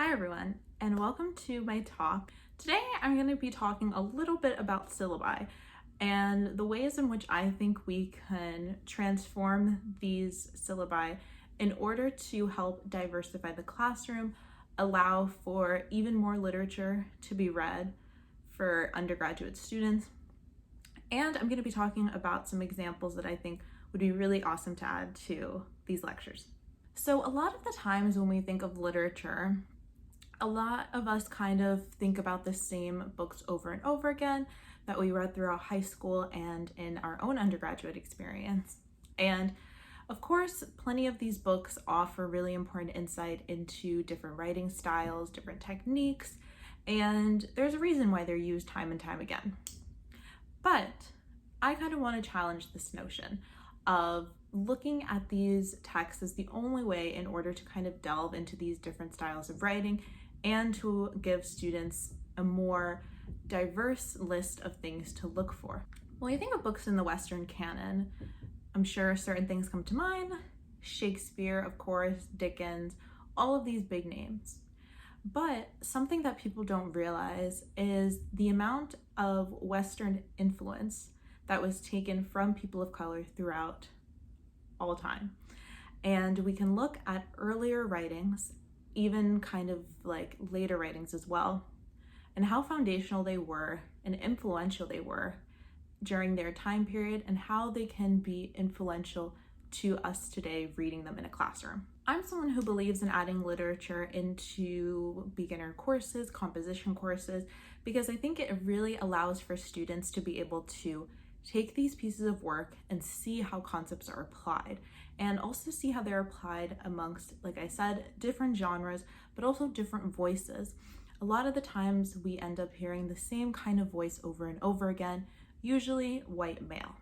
Hi everyone, and welcome to my talk. Today I'm going to be talking a little bit about syllabi and the ways in which I think we can transform these syllabi in order to help diversify the classroom, allow for even more literature to be read for undergraduate students, and I'm going to be talking about some examples that I think would be really awesome to add to these lectures. So a lot of the times when we think of literature, a lot of us kind of think about the same books over and over again that we read throughout high school and in our own undergraduate experience. And of course, plenty of these books offer really important insight into different writing styles, different techniques, and there's a reason why they're used time and time again. But I kind of want to challenge this notion of looking at these texts as the only way in order to kind of delve into these different styles of writing and to give students a more diverse list of things to look for. When you think of books in the Western canon, I'm sure certain things come to mind. Shakespeare, of course, Dickens, all of these big names. But something that people don't realize is the amount of Western influence that was taken from people of color throughout all time. And we can look at earlier writings, even kind of like later writings as well, and how foundational they were and influential they were during their time period and how they can be influential to us today reading them in a classroom. I'm someone who believes in adding literature into beginner courses, composition courses, because I think it really allows for students to be able to take these pieces of work and see how concepts are applied, and also see how they're applied amongst, like I said, different genres, but also different voices. A lot of the times we end up hearing the same kind of voice over and over again, usually white male.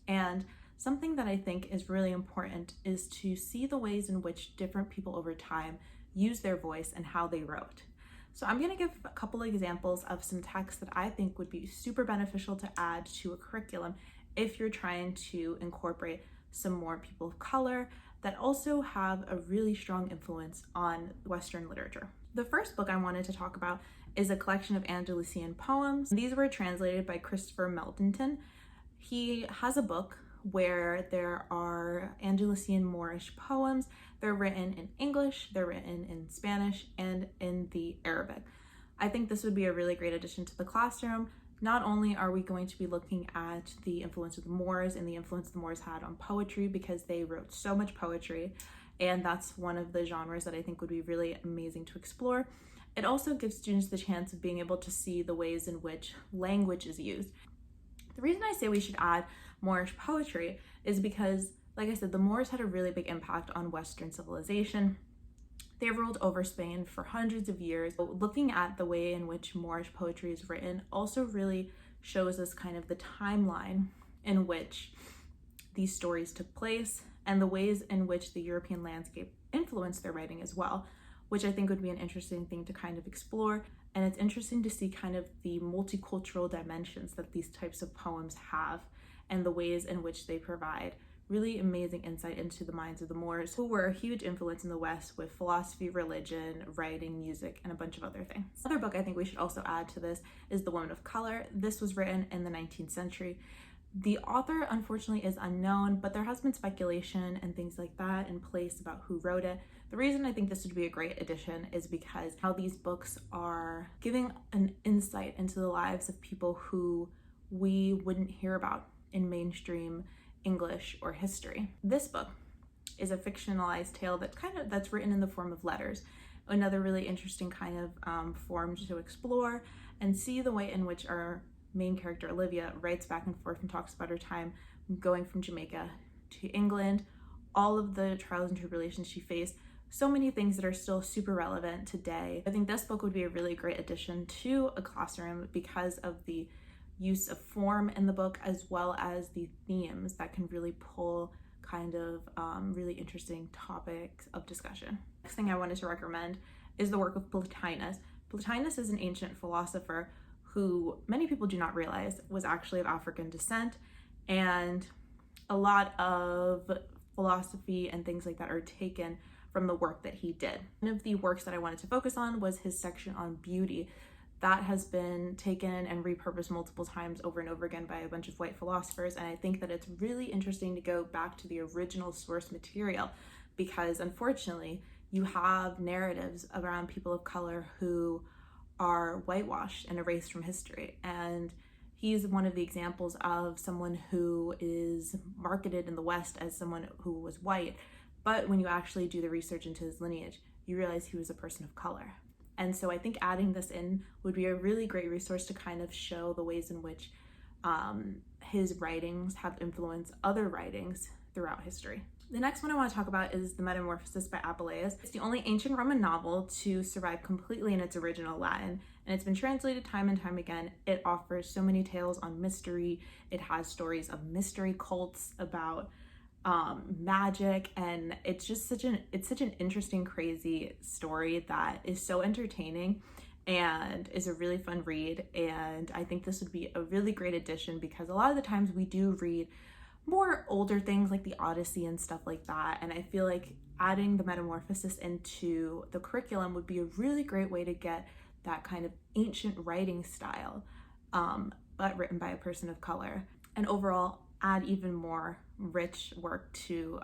And something that I think is really important is to see the ways in which different people over time use their voice and how they wrote. So I'm going to give a couple of examples of some texts that I think would be super beneficial to add to a curriculum if you're trying to incorporate some more people of color that also have a really strong influence on Western literature. The first book I wanted to talk about is a collection of Angelician poems. These were translated by Christopher Meldenton. He has a book where there are Angelician Moorish poems. They're written in English, they're written in Spanish, and in the Arabic. I think this would be a really great addition to the classroom. Not only are we going to be looking at the influence of the Moors and the influence the Moors had on poetry, because they wrote so much poetry, and that's one of the genres that I think would be really amazing to explore. It also gives students the chance of being able to see the ways in which language is used. The reason I say we should add Moorish poetry is because, like I said, the Moors had a really big impact on Western civilization. They ruled over Spain for hundreds of years. Looking at the way in which Moorish poetry is written also really shows us kind of the timeline in which these stories took place and the ways in which the European landscape influenced their writing as well, which I think would be an interesting thing to kind of explore. And it's interesting to see kind of the multicultural dimensions that these types of poems have and the ways in which they provide really amazing insight into the minds of the Moors, who were a huge influence in the West with philosophy, religion, writing, music, and a bunch of other things. Another book I think we should also add to this is The Woman of Color. This was written in the 19th century. The author, unfortunately, is unknown, but there has been speculation and things like that in place about who wrote it. The reason I think this would be a great addition is because how these books are giving an insight into the lives of people who we wouldn't hear about in mainstream English or history. This book is a fictionalized tale that's written in the form of letters. Another really interesting kind of form to explore and see the way in which our main character Olivia writes back and forth and talks about her time going from Jamaica to England, all of the trials and tribulations she faced, so many things that are still super relevant today. I think this book would be a really great addition to a classroom because of the use of form in the book, as well as the themes that can really pull kind of really interesting topics of discussion. Next thing I wanted to recommend is the work of Plotinus. Plotinus is an ancient philosopher who many people do not realize was actually of African descent, and a lot of philosophy and things like that are taken from the work that he did. One of the works that I wanted to focus on was his section on beauty. That has been taken and repurposed multiple times over and over again by a bunch of white philosophers, and I think that it's really interesting to go back to the original source material, because unfortunately you have narratives around people of color who are whitewashed and erased from history, and he's one of the examples of someone who is marketed in the West as someone who was white, but when you actually do the research into his lineage, you realize he was a person of color. And so I think adding this in would be a really great resource to kind of show the ways in which his writings have influenced other writings throughout history. The next one I want to talk about is The Metamorphosis by Abeleus. It's the only ancient Roman novel to survive completely in its original Latin, and it's been translated time and time again. It offers so many tales on mystery. It has stories of mystery cults, about magic, and it's just such an interesting, crazy story that is so entertaining and is a really fun read. And I think this would be a really great addition, because a lot of the times we do read more older things like the Odyssey and stuff like that, and I feel like adding the Metamorphosis into the curriculum would be a really great way to get that kind of ancient writing style, but written by a person of color, and overall add even more rich work to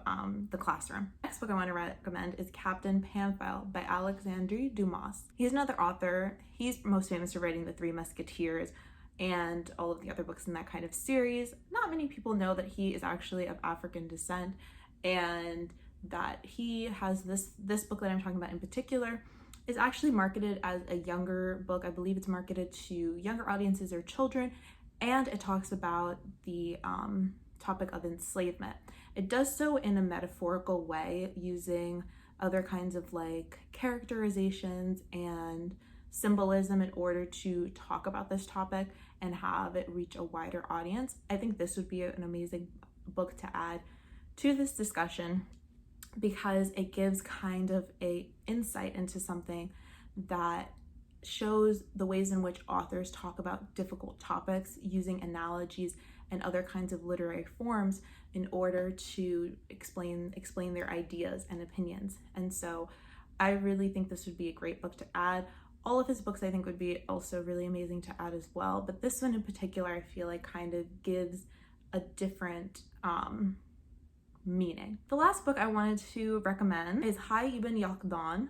the classroom. Next book I want to recommend is Captain Pamphile by Alexandria Dumas. He's another author. He's most famous for writing The Three Musketeers and all of the other books in that kind of series. Not many people know that he is actually of African descent, and that he has this book that I'm talking about in particular is actually marketed as a younger book. I believe it's marketed to younger audiences or children, and it talks about the topic of enslavement. It does so in a metaphorical way, using other kinds of like characterizations and symbolism in order to talk about this topic and have it reach a wider audience. I think this would be an amazing book to add to this discussion, because it gives kind of a insight into something that shows the ways in which authors talk about difficult topics using analogies and other kinds of literary forms in order to explain their ideas and opinions. And so I really think this would be a great book to add. All of his books I think would be also really amazing to add as well, but this one in particular I feel like kind of gives a different meaning. The last book I wanted to recommend is Hay Ibn Yaqdan,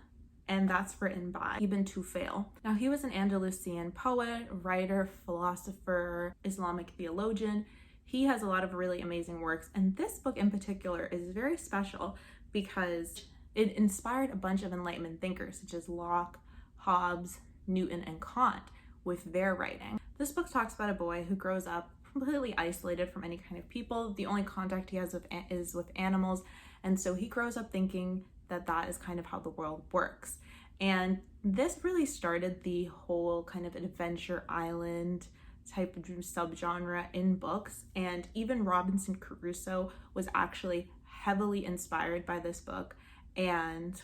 and that's written by Ibn Tufail. Now, he was an Andalusian poet, writer, philosopher, Islamic theologian. He has a lot of really amazing works, and this book in particular is very special because it inspired a bunch of Enlightenment thinkers such as Locke, Hobbes, Newton, and Kant with their writing. This book talks about a boy who grows up completely isolated from any kind of people. The only contact he has is with animals, and so he grows up thinking that that is kind of how the world works. And this really started the whole kind of adventure island type of subgenre in books, and even Robinson Crusoe was actually heavily inspired by this book. And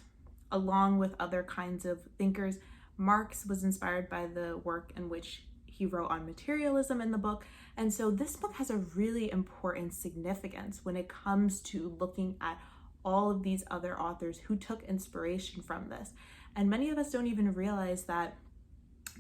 along with other kinds of thinkers, Marx was inspired by the work in which he wrote on materialism in the book. And so this book has a really important significance when it comes to looking at all of these other authors who took inspiration from this. And many of us don't even realize that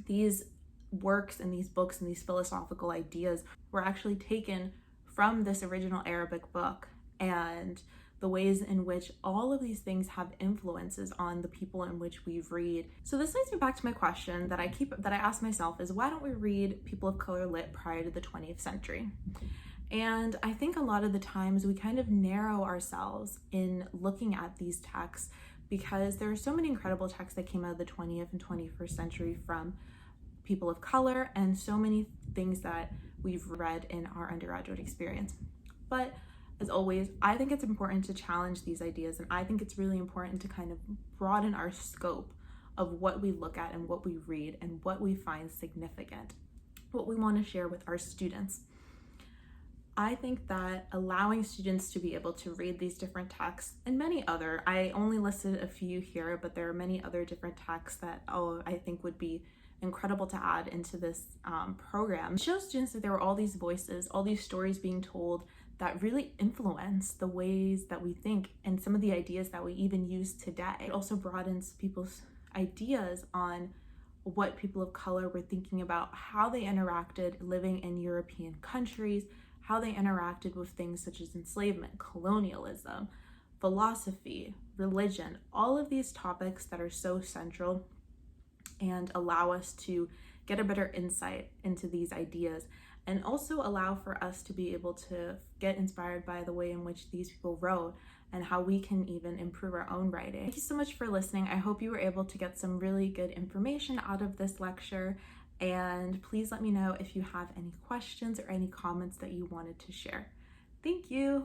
these works and these books and these philosophical ideas were actually taken from this original Arabic book, and the ways in which all of these things have influences on the people in which we read. So this leads me back to my question that I ask myself is, why don't we read people of color lit prior to the 20th century? And I think a lot of the times we kind of narrow ourselves in looking at these texts because there are so many incredible texts that came out of the 20th and 21st century from people of color, and so many things that we've read in our undergraduate experience. But as always, I think it's important to challenge these ideas, and I think it's really important to kind of broaden our scope of what we look at and what we read and what we find significant, what we want to share with our students. I think that allowing students to be able to read these different texts and many other, I only listed a few here, but there are many other different texts that I think would be incredible to add into this program. It shows students that there were all these voices, all these stories being told that really influence the ways that we think and some of the ideas that we even use today. It also broadens people's ideas on what people of color were thinking about, how they interacted living in European countries, how they interacted with things such as enslavement, colonialism, philosophy, religion, all of these topics that are so central and allow us to get a better insight into these ideas, and also allow for us to be able to get inspired by the way in which these people wrote and how we can even improve our own writing. Thank you so much for listening. I hope you were able to get some really good information out of this lecture, and please let me know if you have any questions or any comments that you wanted to share. Thank you.